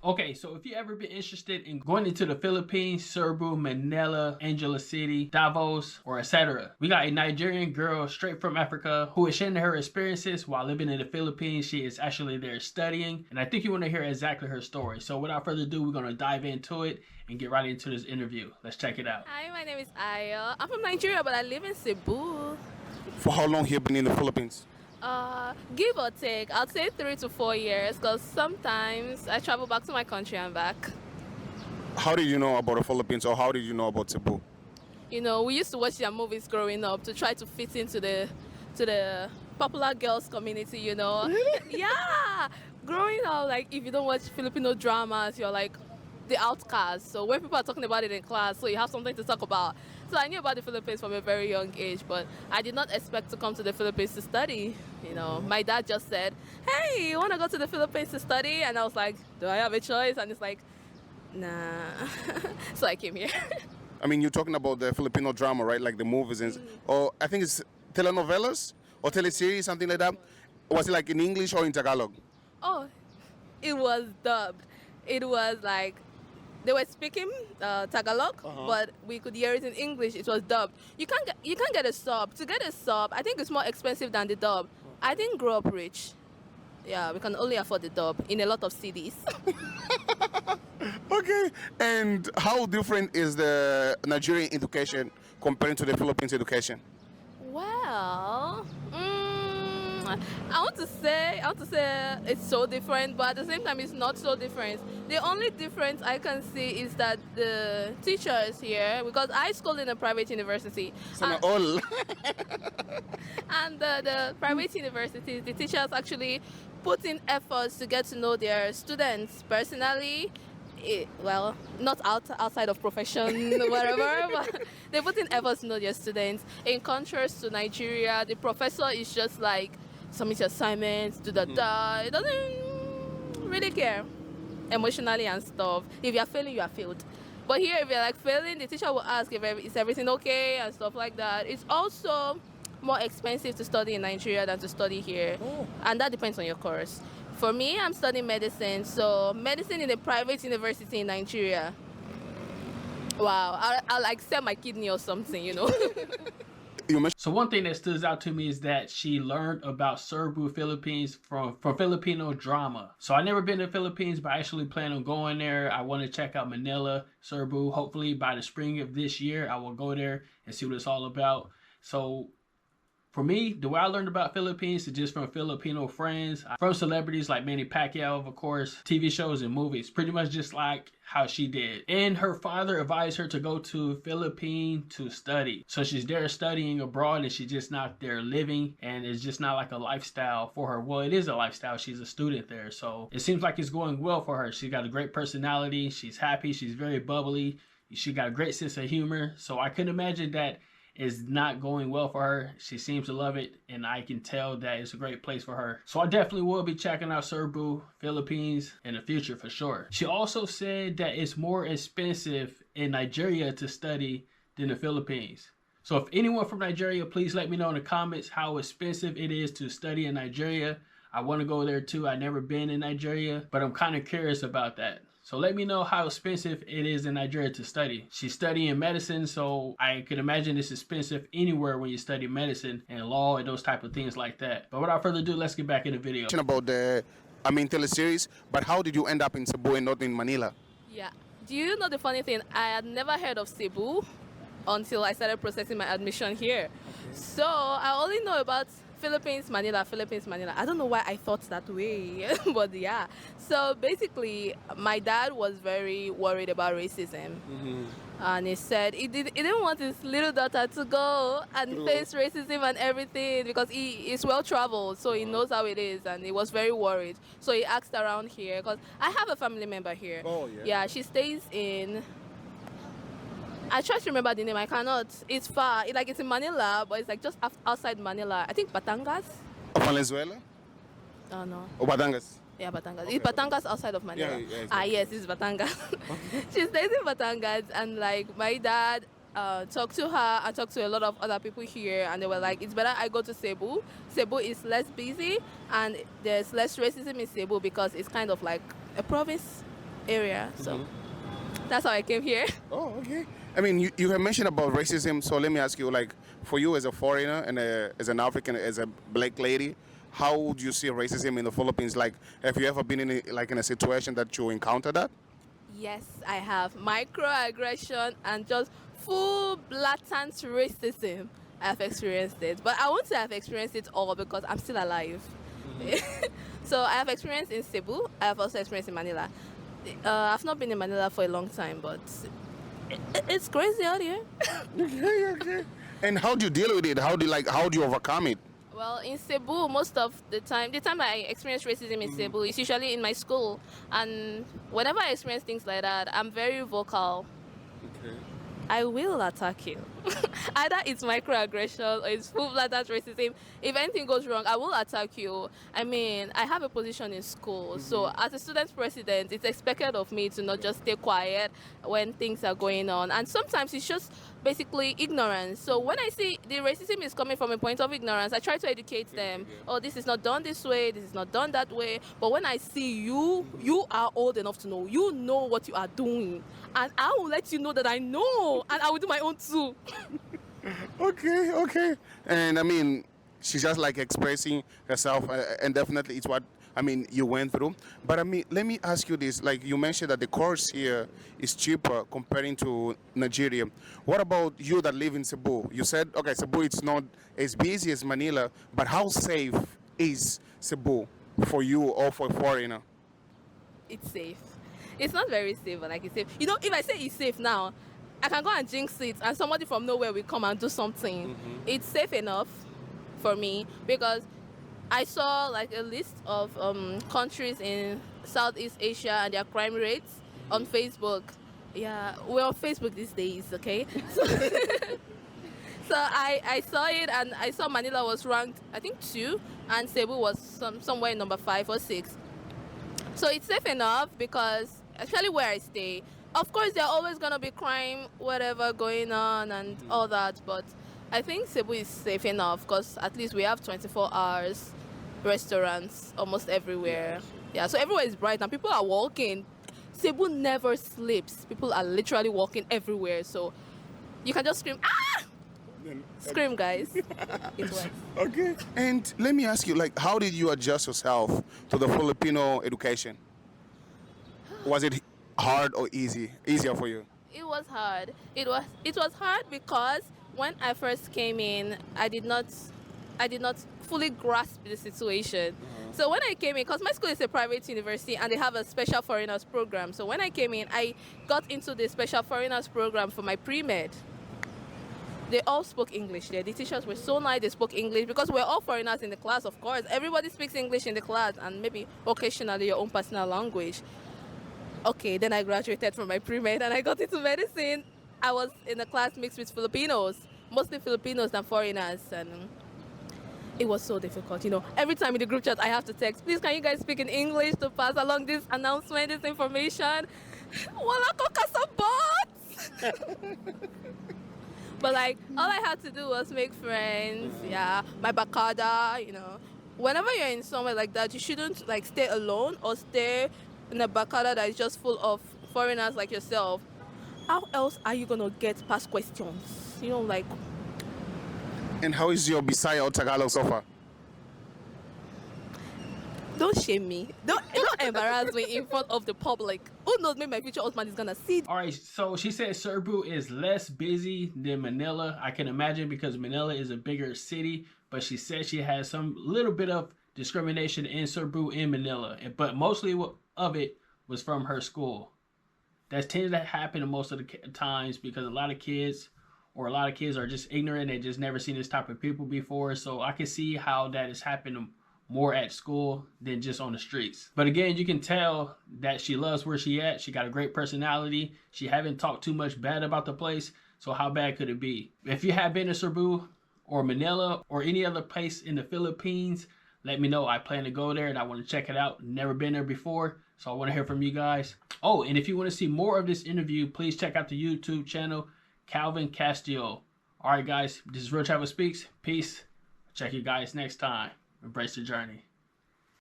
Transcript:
Okay, so if you ever been interested in going into the Philippines, Cebu, Manila, Angela City, Davos, or etc., we got a Nigerian girl straight from Africa who is sharing her experiences while living in the Philippines. She is actually there studying, and I think you want to hear exactly her story. So without further ado, we're going to dive into it and get right into this interview. Let's check it out. Hi, my name is Ayo. I'm from Nigeria, but I live in Cebu. For how long have you been in the Philippines? Give or take, I'd say 3 to 4 years, because sometimes I travel back to my country and back. How did you know about the Philippines, or how did you know about Cebu? You know, we used to watch their movies growing up to try to fit into the popular girls community. You know, yeah. Growing up, like if you don't watch Filipino dramas, you're like the outcast. So when people are talking about it in class, so you have something to talk about. So I knew about the Philippines from a very young age, but I did not expect to come to the Philippines to study. You know, my dad just said, "Hey, you want to go to the Philippines to study?" And I was like, "Do I have a choice?" And it's like, "Nah." So I came here. I mean, you're talking about the Filipino drama, right? Like the movies and, or I think it's telenovelas or teleseries, something like that. Was it like in English or in Tagalog? Oh, it was dubbed. It was like they were speaking Tagalog, but we could hear it in English. It was dubbed. You can't get a sub. To get a sub, I think it's more expensive than the dub. I didn't grow up rich. Yeah, we can only afford the dub in a lot of cities. Okay. And how different is the Nigerian education compared to the Philippines education? Well, I want to say it's so different, but at the same time, it's not so different. The only difference I can see is that the teachers here, because I schooled in a private university, Sana all. and the private universities, the teachers actually put in efforts to get to know their students personally. Well, not outside of profession, whatever, but they put in efforts to know their students. In contrast to Nigeria, the professor is just like, submit your assignments, do da. It doesn't really care emotionally and stuff. If you are failing, you are failed. But here, if you're like failing, the teacher will ask if is everything okay and stuff like that. It's also more expensive to study in Nigeria than to study here, and that depends on your course. For me, I'm studying medicine, so medicine in a private university in Nigeria. Wow, I'll like sell my kidney or something, you know. You mentioned So one thing that stood out to me is that she learned about Cebu, Philippines from Filipino drama. So I never been to the Philippines, but I actually plan on going there. I want to check out Manila, Cebu. Hopefully by the spring of this year, I will go there and see what it's all about. So for me, the way I learned about Philippines is just from Filipino friends, from celebrities like Manny Pacquiao, of course, TV shows and movies, pretty much just like how she did. And her father advised her to go to Philippines to study. So she's there studying abroad and she's just not there living, and it's just not like a lifestyle for her. Well, it is a lifestyle. She's a student there. So it seems like it's going well for her. She's got a great personality. She's happy. She's very bubbly. She got a great sense of humor. So I couldn't imagine that is not going well for her. She seems to love it, and I can tell that it's a great place for her. So I definitely will be checking out Cebu, Philippines in the future for sure. She also said that it's more expensive in Nigeria to study than the Philippines. So if anyone from Nigeria, please let me know in the comments how expensive it is to study in Nigeria. I want to go there too. I've never been in Nigeria, but I'm kind of curious about that. So let me know how expensive it is in Nigeria to study. She's studying medicine, so I could imagine it's expensive anywhere when you study medicine and law and those type of things like that. But without further ado, let's get back in the video. about the, I mean, teleseries, but how did you end up in Cebu and not in Manila? Yeah. Do you know the funny thing? I had never heard of Cebu until I started processing my admission here. So I only know about Philippines, Manila. I don't know why I thought that way, but yeah. So basically, my dad was very worried about racism. And he said he didn't want his little daughter to go and face racism and everything, because he is well traveled, so he knows how it is, and he was very worried. So he asked around here, because I have a family member here. Oh, yeah. Yeah, she stays in, I try to remember the name. I cannot. It's far. It's in Manila, but it's like just outside Manila. I think Batangas. Valenzuela Oh no. or Batangas? Yeah, Batangas. It's Batangas outside of Manila. Yeah, it's Yes, it's Batangas. She stays in Batangas, and like my dad talked to her and talked to a lot of other people here, and they were like, it's better I go to Cebu. Cebu is less busy, and there's less racism in Cebu because it's kind of like a province. area. So that's how I came here. Oh, okay. I mean, you have mentioned about racism, so let me ask you, like, for you as a foreigner and as an African, as a black lady, how would you see racism in the Philippines? Like, have you ever been in a situation that you encountered that? Yes, I have microaggression and just full blatant racism. I have experienced it, but I won't say I've experienced it all because I'm still alive. So I have experience in Cebu. I have also experienced in Manila. I've not been in Manila for a long time, but it's crazy out here. Okay, okay. And how do you deal with it? How do you overcome it? Well, in Cebu, most of the time I experience racism in Cebu is usually in my school. And whenever I experience things like that, I'm very vocal. Okay. I will attack you. Either it's microaggression or it's full blatant racism. If anything goes wrong, I will attack you. I mean, I have a position in school. So as a student president, it's expected of me to not just stay quiet when things are going on. And sometimes it's just basically ignorance. So when I see the racism is coming from a point of ignorance, I try to educate them. Oh, this is not done this way, this is not done that way. But when I see you are old enough to know. You know what you are doing. And I will let you know that I know. And I will do my own too. Okay, okay. And I mean, she's just like expressing herself, and definitely it's what you went through. But I mean, let me ask you this: like you mentioned that the course here is cheaper comparing to Nigeria. What about you that live in Cebu? You said okay, Cebu it's not as busy as Manila, but how safe is Cebu for you or for a foreigner? It's safe. It's not very safe, but like it's safe. You know, if I say it's safe now, I can go and jinx it and somebody from nowhere will come and do something. It's safe enough for me because I saw like a list of countries in Southeast Asia and their crime rates on Facebook. Yeah, we're on Facebook these days, okay? So I saw it and I saw Manila was ranked, I think 2, and Cebu was somewhere number 5 or 6. So it's safe enough because, actually where I stay, of course there are always going to be crime, whatever going on and all that, but I think Cebu is safe enough because at least we have 24 hours restaurants almost everywhere. Yeah, so everywhere is bright and people are walking. Cebu never sleeps. People are literally walking everywhere, so you can just scream, ah! Scream, guys. It works. Okay. And let me ask you, like, how did you adjust yourself to the Filipino education? Was it hard or easier for you? It was hard. It was hard because when I first came in, I did not fully grasp the situation. So when I came in, because my school is a private university and they have a special foreigners program. So when I came in, I got into the special foreigners program for my pre-med. They all spoke English there. The teachers were so nice, they spoke English because we're all foreigners in the class, of course. Everybody speaks English in the class and maybe occasionally your own personal language. Okay, then I graduated from my pre-med and I got into medicine. I was in a class mixed with Filipinos, mostly Filipinos than foreigners, and it was so difficult. You know, every time in the group chat I have to text, please can you guys speak in English to pass along this announcement, this information? Wala ko kasabot! But like, all I had to do was make friends, yeah, my bakada, you know. Whenever you're in somewhere like that, you shouldn't like stay alone or stay in a bakada that is just full of foreigners like yourself. How else are you gonna get past questions? You know, like. And how is your Bisaya or Tagalog so far? Don't shame me. Don't embarrass me in front of the public. Who knows, maybe my future husband is gonna see. All right, so she said Cebu is less busy than Manila. I can imagine because Manila is a bigger city, but she said she has some little bit of discrimination in Cebu and Manila, but mostly of it was from her school. That tends to happen most of the times because a lot of kids are just ignorant. They just never seen this type of people before. So I can see how that is happening more at school than just on the streets. But again, you can tell that she loves where she at. She got a great personality. She haven't talked too much bad about the place. So how bad could it be? If you have been to Cebu or Manila or any other place in the Philippines, let me know. I plan to go there and I want to check it out. Never been there before. So I want to hear from you guys. Oh, and if you want to see more of this interview, please check out the YouTube channel, Calvin Castillo. All right, guys, this is Real Travel Speaks. Peace. Check you guys next time. Embrace the journey.